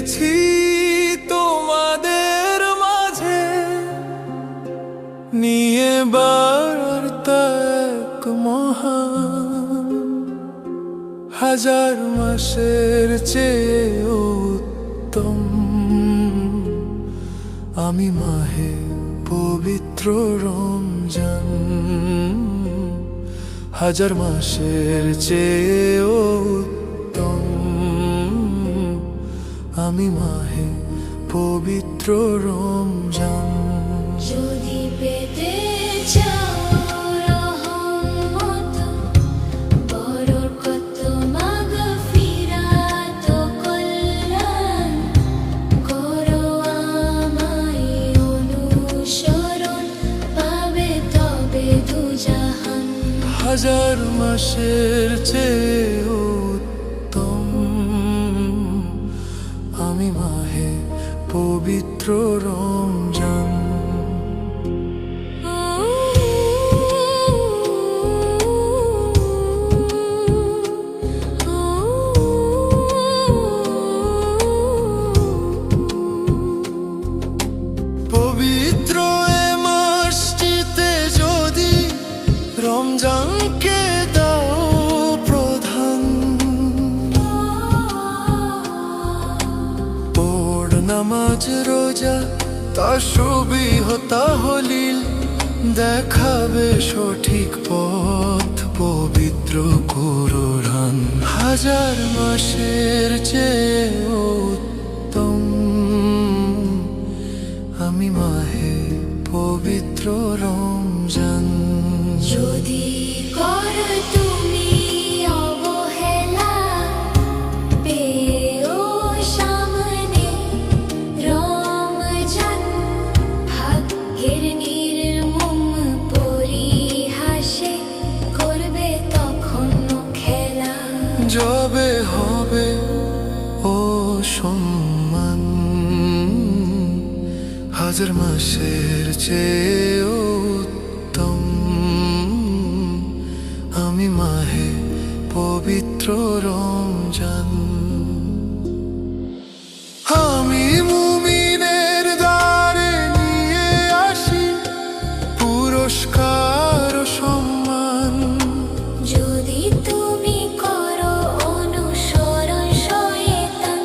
পেয়েছি তোমাদের মাঝে নিয়ে বার্তা এক মহান, হাজার মাসের চেয়ে উত্তম। আমি মাহে পবিত্র রমজান, হাজার মাসের চেয়ে উত্তম। আমি মাহে পবিত্র রমজান। যদি পেতে চাও রহমত, বরকত, মাগফিরাত ও কল্যাণ, করো আমায় অনুসরণ, পাবে তবে দুজাহান। হাজার মাসের চেয়ে উত্তম। আমি মাহে পবিত্র রমজান। পবিত্র এ মাসটিতে যদি রমজানকে দাও প্রধান, পড় নামাজ রোজা তাসবিহ তাহলিল, দেখাবে সঠিক পথ পবিত্র কুরআন। হাজার মাসের চেয়ে উত্তম। আমি মাহে পবিত্র রমজান। যদি করো তুমি অবহেলা, পেও সামনে রমজান, ভাগ্যের নির্মম পরিহাসে করবে তখন খেলা। যবে হবে ও সম্মান, হাজার মাসের চেয়ে উত্তম। আমি মাহে পবিত্র রমজান। আমি মুমিনের দ্বারে নিয়ে আসি পুরস্কার ও সম্মান। যদি তুমি করো অনুসরণ, শয়তান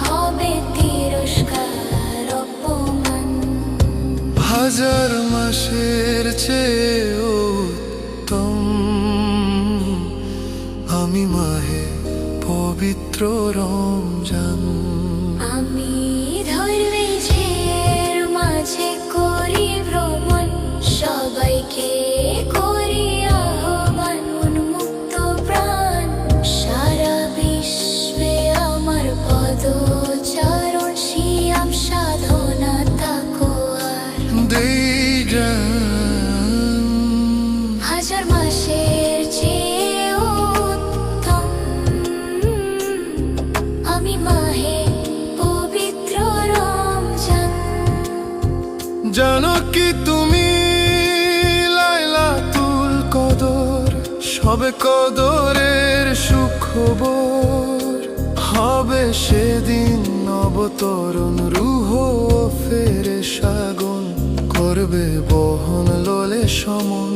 হবে তিরস্কার অপমান। হাজার মাসের চেয়ে উত্তম। আমি মাহে পবিত্র রমজান। আমি ধৈর্যের মাঝে করি ভ্রমণ, সবাইকে করি আহ্বান, উন্মুক্ত প্রাণ। সারা বিশ্বে আমার পদচারণ, সিয়াম সাধনা তাকওয়ার। হাজার মাসের চেয়ে উত্তম। আমি মাহে পবিত্র রমজান। জানো কি তুমি লাইলাতুল কদর, সবে কদরের সুখবর হবে সেদিন। অবতরণ রূহ ফেরেশতাগণ করবে বহন লোলে সমন,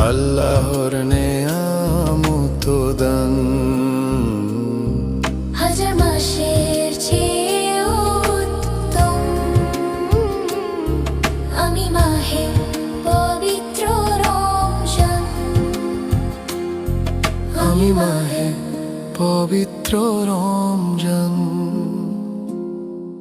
আল্লাহর নেয়ামত দান। হাজার মাসের চেয়ে উত্তম। আমি মাহে পবিত্র রমজান। আমি মাহে পবিত্র রমজান।